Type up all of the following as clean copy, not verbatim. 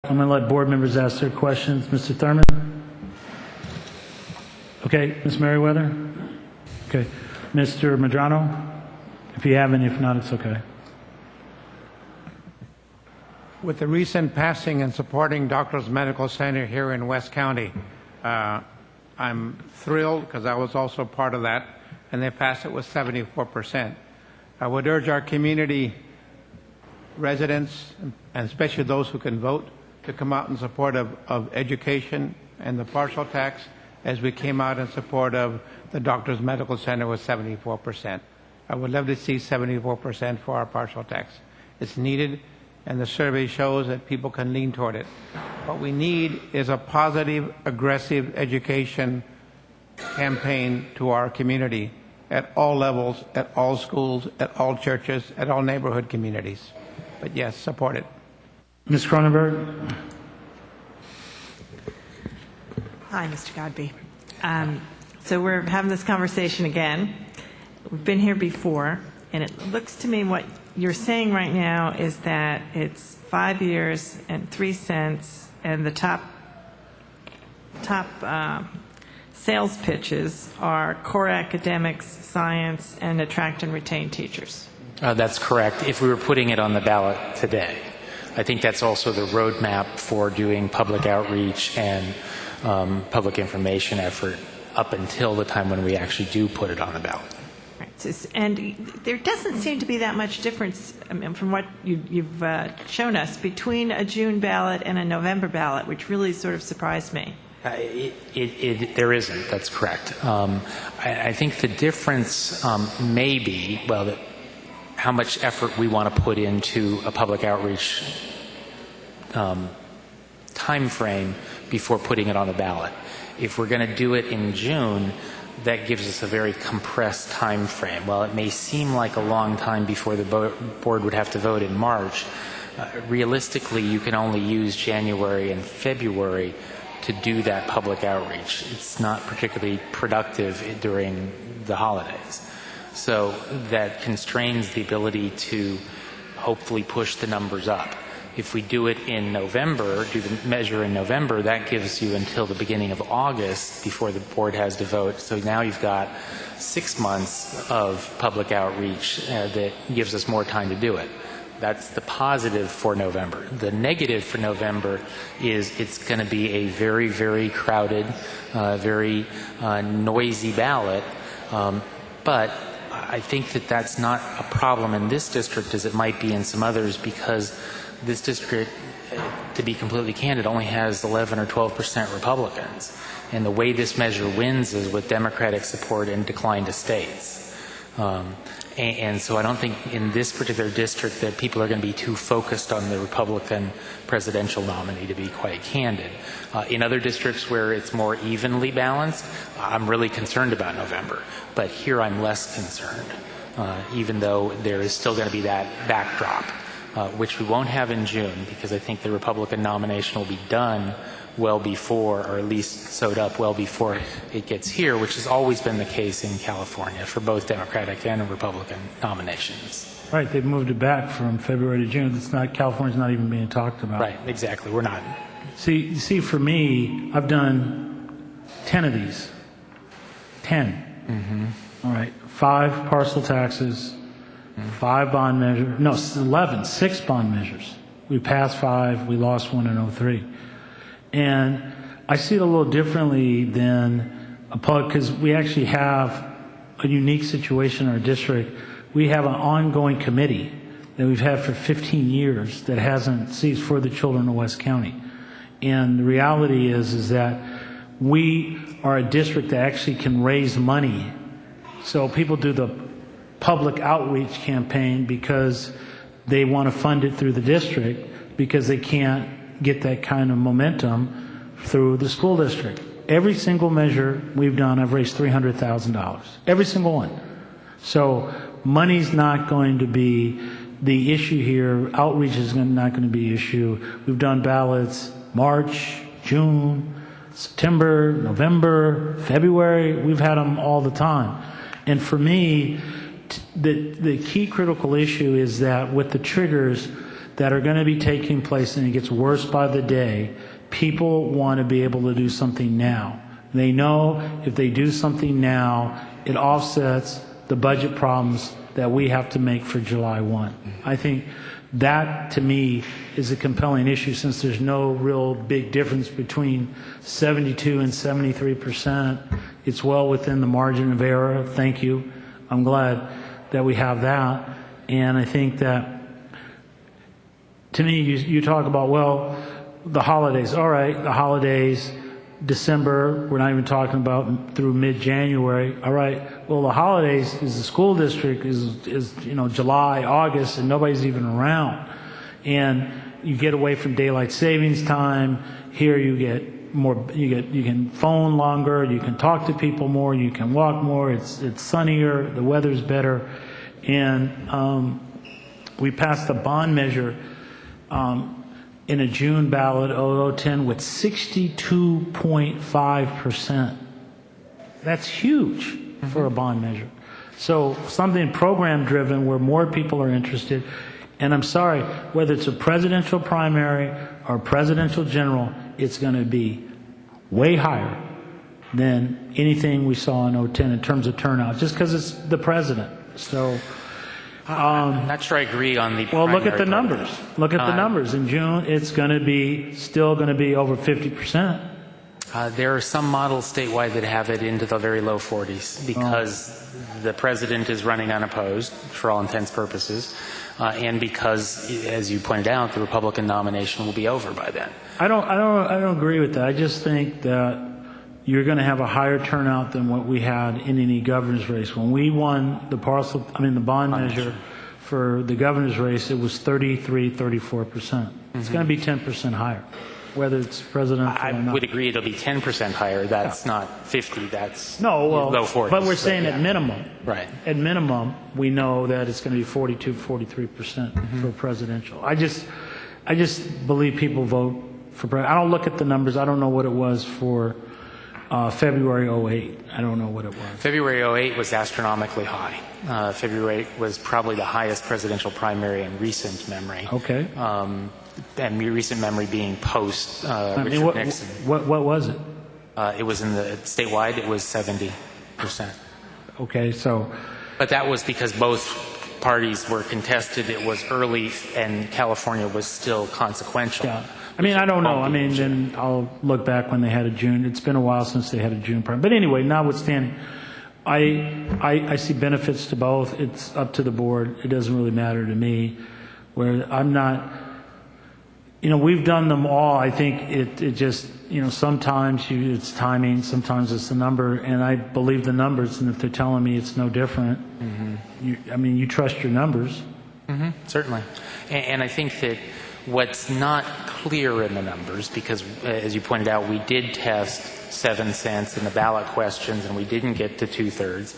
I'm going to let board members ask their questions. Mr. Thurman? Okay, Ms. Merriweather? Okay. Mr. Medrano? If you have any, if not, it's okay. With the recent passing and supporting Doctors Medical Center here in West County, I'm thrilled because I was also part of that, and they passed it with 74%. I would urge our community residents, and especially those who can vote, to come out in support of education and the partial tax, as we came out in support of the Doctors Medical Center with 74%. I would love to see 74% for our partial tax. It's needed, and the survey shows that people can lean toward it. What we need is a positive, aggressive education campaign to our community at all levels, at all schools, at all churches, at all neighborhood communities. But yes, support it. Ms. Cronenberg? Hi, Mr. Godbee. So we're having this conversation again. We've been here before, and it looks to me what you're saying right now is that it's 5 years and 3 cents, and the top sales pitches are core academics, science, and attract and retain teachers. That's correct, if we were putting it on the ballot today. I think that's also the roadmap for doing public outreach and public information effort up until the time when we actually do put it on the ballot. Right. And there doesn't seem to be that much difference, I mean, from what you've shown us, between a June ballot and a November ballot, which really sort of surprised me. There isn't, that's correct. I think the difference may be, well, how much effort we want to put into a public outreach time frame before putting it on the ballot. If we're going to do it in June, that gives us a very compressed time frame. While it may seem like a long time before the board would have to vote in March, realistically you can only use January and February to do that public outreach. It's not particularly productive during the holidays. So that constrains the ability to hopefully push the numbers up. If we do it in November, do the measure in November, that gives you until the beginning of August before the board has to vote. So now you've got 6 months of public outreach that gives us more time to do it. That's the positive for November. The negative for November is it's going to be a very, very crowded, very noisy ballot. But I think that that's not a problem in this district as it might be in some others, because this district, to be completely candid, only has 11 or 12% Republicans. And the way this measure wins is with Democratic support and decline to states. And so I don't think in this particular district that people are going to be too focused on the Republican presidential nominee, to be quite candid. In other districts where it's more evenly balanced, I'm really concerned about November. But here I'm less concerned, even though there is still going to be that backdrop, which we won't have in June, because I think the Republican nomination will be done well before, or at least sewed up well before it gets here, which has always been the case in California for both Democratic and Republican nominations. Right, they've moved it back from February to June. It's not, California's not even being talked about. Right, exactly, we're not. See, for me, I've done 10 of these. 10. Mm-hmm. All right, 5 parcel taxes, 5 bond measures, no, 11, 6 bond measures. We passed 5, we lost 1 in 03. And I see it a little differently than a public, because we actually have a unique situation in our district. We have an ongoing committee that we've had for 15 years that hasn't ceased for the children of West County. And the reality is that we are a district that actually can raise money. So people do the public outreach campaign because they want to fund it through the district, because they can't get that kind of momentum through the school district. Every single measure we've done, I've raised $300,000. Every single one. So money's not going to be the issue here. Outreach is not going to be the issue. We've done ballots March, June, September, November, February. We've had them all the time. And for me, the key critical issue is that with the triggers, that are going to be taking place, and it gets worse by the day, people want to be able to do something now. They know if they do something now, it offsets the budget problems that we have to make for July 1. I think that, to me, is a compelling issue, since there's no real big difference between 72 and 73%. It's well within the margin of error. Thank you. I'm glad that we have that. And I think that, to me, you talk about, well, the holidays. All right, the holidays, December, we're not even talking about through mid-January. All right, well, the holidays is the school district is July, August, and nobody's even around. And you get away from daylight savings time. Here you get more, you can phone longer, you can talk to people more, you can walk more, it's sunnier, the weather's better. And we passed the bond measure in a June ballot 0010 with 62.5%. That's huge for a bond measure. So something program driven where more people are interested. And I'm sorry, whether it's a presidential primary or presidential general, it's going to be way higher than anything we saw in 2010 in terms of turnout, just because it's the president. So I'm not sure I agree on the well, look at the primary numbers. Look at the numbers. In June, it's going to be still going to be over 50%. There are some models statewide that have it into the very low 40s because the president is running unopposed for all intents and purposes, and because, as you pointed out, the Republican nomination will be over by then. I don't agree with that. I just think that you're going to have a higher turnout than what we had in any governor's race. When we won the bond measure for the governor's race, it was 34%. It's going to be 10% higher, whether it's presidential or not. I would agree it'll be 10% higher. That's not 50. That's low 40s. But we're saying at minimum. Right. At minimum, we know that it's going to be 42, 43% for presidential. I just believe people vote for president. I don't look at the numbers. I don't know what it was for February 08. I don't know what it was. February 08 was astronomically high. February 8 was probably the highest presidential primary in recent memory. Okay. And recent memory being post Richard Nixon. What was it? It was in the statewide. It was 70%. Okay, so. But that was because both parties were contested. It was early, and California was still consequential. Yeah. I mean, I don't know. Then I'll look back when they had a June. It's been a while since they had a June primary. But anyway, notwithstanding, I see benefits to both. It's up to the board. It doesn't really matter to me. Where I'm not, we've done them all. I think it just, sometimes it's timing, sometimes it's the number, and I believe the numbers. And if they're telling me it's no different, you trust your numbers. Mm-hmm. Certainly. And I think that what's not clear in the numbers, because as you pointed out, we did test 7 cents in the ballot questions and we didn't get to 2/3.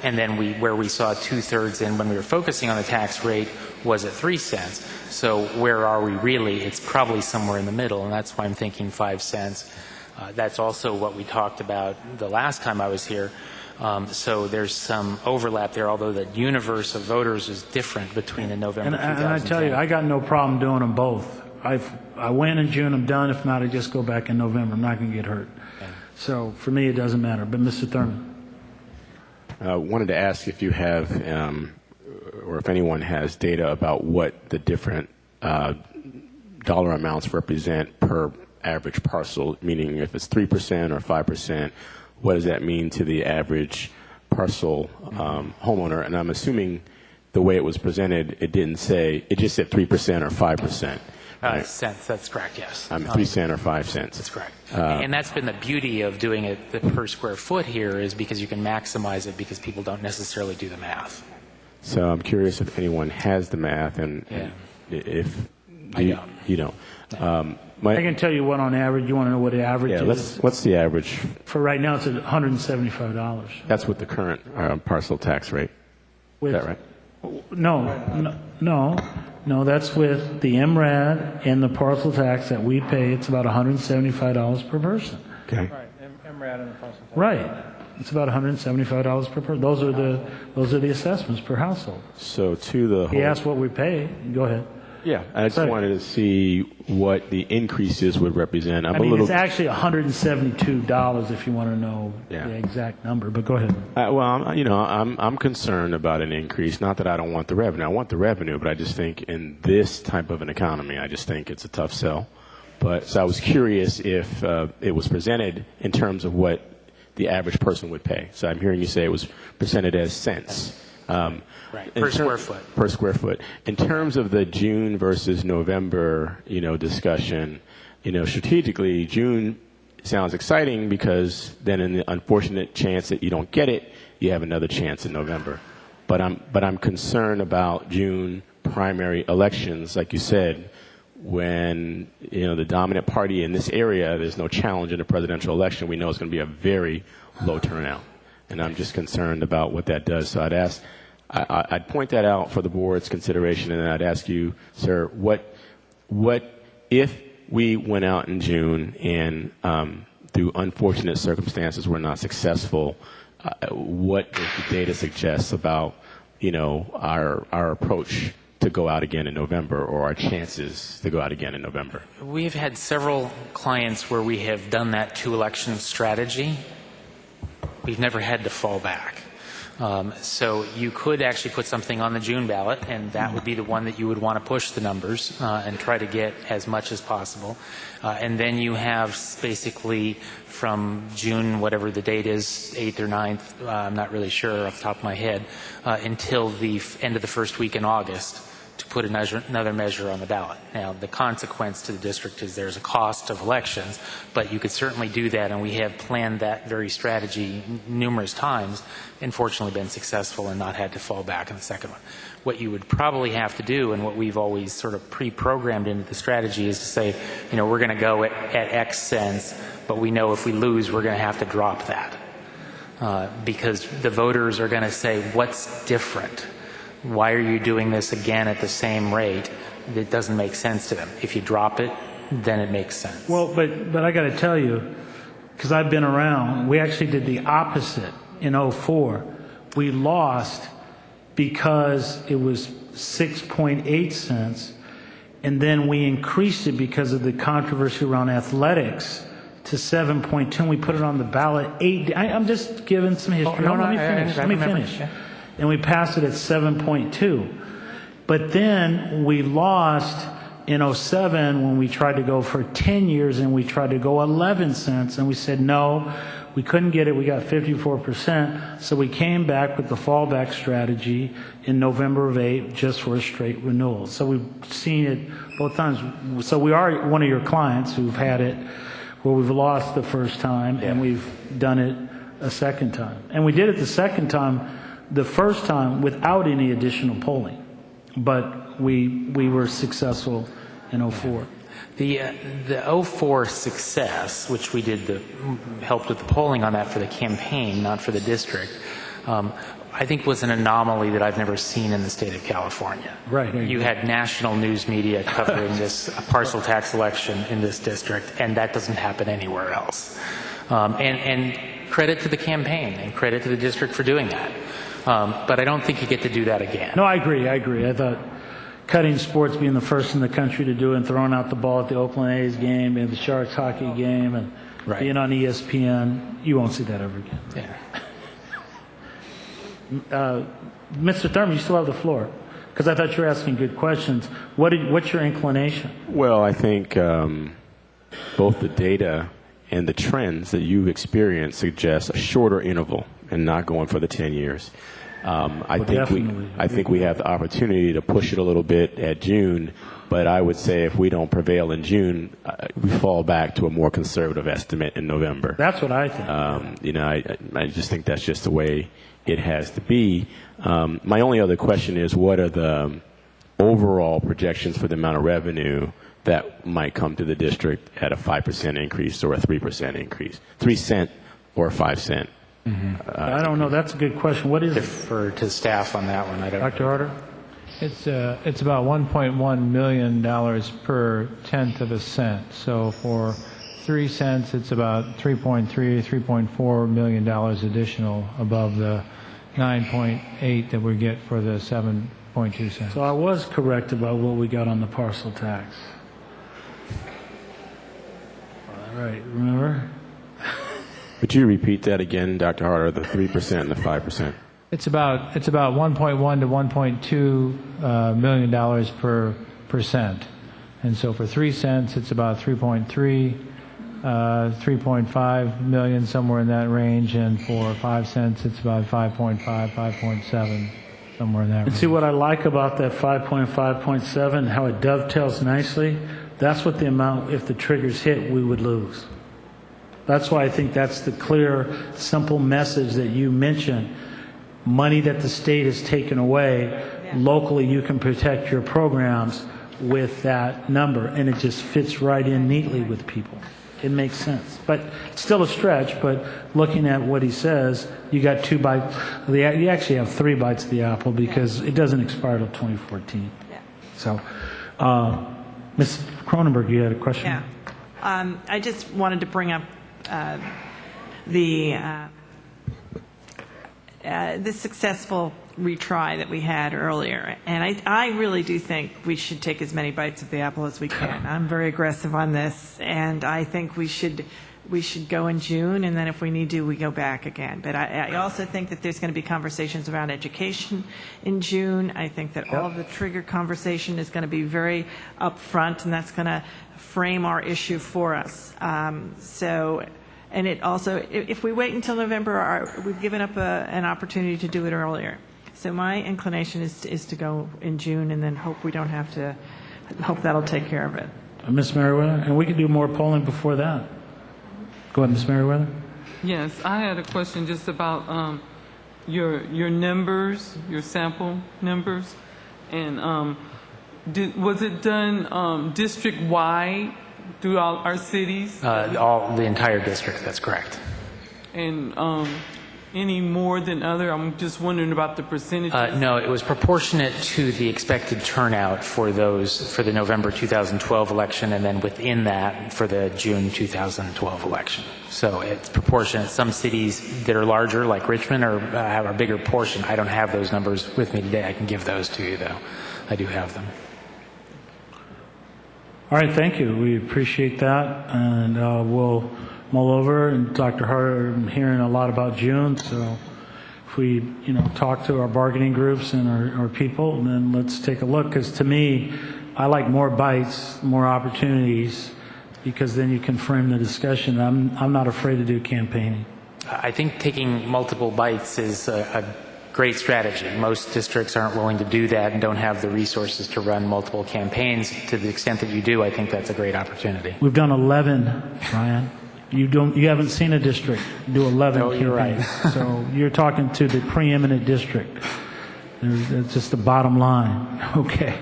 And then where we saw 2/3 in when we were focusing on the tax rate was at 3 cents. So where are we really? It's probably somewhere in the middle, and that's why I'm thinking 5 cents. That's also what we talked about the last time I was here. So there's some overlap there, although the universe of voters is different between the November 2010. And I tell you, I got no problem doing them both. I win in June, I'm done. If not, I just go back in November. I'm not going to get hurt. Okay. So for me, it doesn't matter. But Mr. Thurman. I wanted to ask if you have, or if anyone has data about what the different dollar amounts represent per average parcel, meaning if it's 3% or 5%, what does that mean to the average parcel homeowner? And I'm assuming the way it was presented, it just said 3% or 5%. Right? Cents, that's correct, yes. 3 cents or 5 cents. That's correct. And that's been the beauty of doing it the per square foot here, is because you can maximize it because people don't necessarily do the math. So I'm curious if anyone has the math, and if you don't. I can tell you what on average. You want to know what the average is? What's the average? For right now, it's at $175. That's with the current parcel tax rate. Is that right? No, that's with the MRAD and the parcel tax that we pay. It's about $175 per person. Okay. Right, MRAD and the parcel tax. Right. It's about $175 per person. Those are the assessments per household. So to the He asked what we pay. Go ahead. Yeah, I just Right. wanted to see what the increases would represent. I'm I a mean, little. it's actually $172 if you want to know Yeah. the exact number, but go ahead. I'm concerned about an increase. Not that I don't want the revenue. I want the revenue, but I just think in this type of an economy, I just think it's a tough sell. But so I was curious if it was presented in terms of what the average person would pay. So I'm hearing you say it was presented as cents. Right, In per square foot. Per square foot. In terms of the June versus November, discussion, strategically, June sounds exciting because then in the unfortunate chance that you don't get it, you have another chance in November. But I'm concerned about June primary elections, like you said, when the dominant party in this area, there's no challenge in the presidential election. We know it's going to be a very low turnout, and I'm just concerned about what that does. So I'd point that out for the board's consideration, and then I'd ask you, sir, what if we went out in June and through unfortunate circumstances we're not successful? What does the data suggest about our approach to go out again in November, or our chances to go out again in November? We've had several clients where we have done that two-election strategy. We've never had to fall back. So you could actually put something on the June ballot, and that would be the one that you would want to push the numbers and try to get as much as possible. And then you have basically from June, whatever the date is, 8th or 9th, I'm not really sure off the top of my head, until the end of the first week in August to put another measure on the ballot. Now, the consequence to the district is there's a cost of elections, but you could certainly do that, and we have planned that very strategy numerous times, and fortunately been successful and not had to fall back in the second one. What you would probably have to do, and what we've always sort of pre-programmed into the strategy, is to say, we're going to go at X cents, but we know if we lose, we're going to have to drop that. Because the voters are going to say, what's different? Why are you doing this again at the same rate? It doesn't make sense to them. If you drop it, then it makes sense. Well, but I got to tell you, because I've been around, we actually did the opposite in '04. We lost because it was 6.8 cents, and then we increased it because of the controversy around athletics to 7.2, and we put it on the ballot. I'm just giving some history. Let me finish. Yeah. And we passed it at 7.2. But then we lost in '07 when we tried to go for 10 years and we tried to go 11 cents, and we said no, we couldn't get it. We got 54%. So we came back with the fallback strategy in November of '08 just for a straight renewal. So we've seen it both times. So we are one of your clients who've had it where we've lost the first time and we've done it a second time. And we did it the second time, the first time without any additional polling, but we were successful in '04. The 04 success, which we did helped with the polling on that for the campaign, not for the district, I think was an anomaly that I've never seen in the state of California. Right. You had national news media covering this parcel tax election in this district, and that doesn't happen anywhere else. And credit to the campaign and credit to the district for doing that. But I don't think you get to do that again. No, I agree. I thought cutting sports, being the first in the country to do it, and throwing out the ball at the Oakland A's game and the Sharks hockey game and being on ESPN, you won't see that ever again. Yeah. Mr. Thurman, you still have the floor, because I thought you were asking good questions. What's your inclination? Well, I think both the data and the trends that you've experienced suggest a shorter interval and not going for the 10 years. I think we have the opportunity to push it a little bit at June, but I would say if we don't prevail in June, we fall back to a more conservative estimate in November. That's what I think. I just think that's just the way it has to be. My only other question is, what are the overall projections for the amount of revenue that might come to the district at a 5% increase or a 3% increase? 3 cent or 5 cent? I don't know. That's a good question. What is it? Defer to staff on that one. I don't. Dr. Harder? It's about $1.1 million per tenth of a cent. So for 3 cents, it's about $3.4 million additional above the 9.8 that we get for the 0.2 cents. So I was correct about what we got on the parcel tax. All right, remember? Would you repeat that again, Dr. Harder, the 3% and the 5%? It's about 1.1 to $1.2 million dollars per percent. And so for 3 cents, it's about 3.5 million, somewhere in that range. And for 5 cents, it's about 5.5, 5.7, somewhere in that And range. see what I like about that 5.5.7, how it dovetails nicely? That's what the amount, if the triggers hit, we would lose. That's why I think that's the clear, simple message that you mentioned. Money that the state has taken away, locally you can protect your programs with that number, and it just fits right in neatly with people. It makes sense. But it's still a stretch, but looking at what he says, you got 2 bites. You actually have 3 bites of the apple because it doesn't expire till 2014. Yeah. So, Ms. Cronenberg, you had a question? Yeah. I just wanted to bring up the successful retry that we had earlier. And I really do think we should take as many bites of the apple as we can. I'm very aggressive on this, and I think we should go in June, and then if we need to, we go back again. But I also think that there's going to be conversations around education in June. I think that all of the trigger conversation is going to be very upfront, and that's going to frame our issue for us. And it also, if we wait until November, we've given up an opportunity to do it earlier. So my inclination is to go in June and then hope we don't have to, hope that'll take care of it. Ms. Merriweather? And we can do more polling before that. Go ahead, Ms. Merriweather. Yes, I had a question just about your numbers, your sample numbers, and was it done district-wide throughout our cities? The entire district, that's correct. And any more than other? I'm just wondering about the percentages. No, it was proportionate to the expected turnout for the November 2012 election, and then within that for the June 2012 election. So it's proportionate. Some cities that are larger, like Richmond, have a bigger portion. I don't have those numbers with me today. I can give those to you, though. I do have them. All right, thank you. We appreciate that, and we'll mull over. And Dr. Harder, I'm hearing a lot about June, so if we, talk to our bargaining groups and our people, then let's take a look. Because to me, I like more bites, more opportunities, because then you can frame the discussion. I'm not afraid to do campaigning. I think taking multiple bites is a great strategy. Most districts aren't willing to do that and don't have the resources to run multiple campaigns. To the extent that you do, I think that's a great opportunity. We've done 11, Ryan. You haven't seen a district do 11 No, campaigns. you're right. So you're talking to the preeminent district. That's just the bottom line. Okay.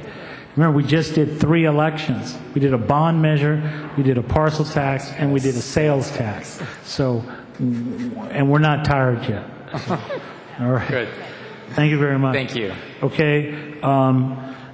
Remember, we just did 3 elections. We did a bond measure, we did a parcel tax, and we did a sales tax. So, and we're not tired yet. So, all right. Good. Thank you very much. Thank you. Okay.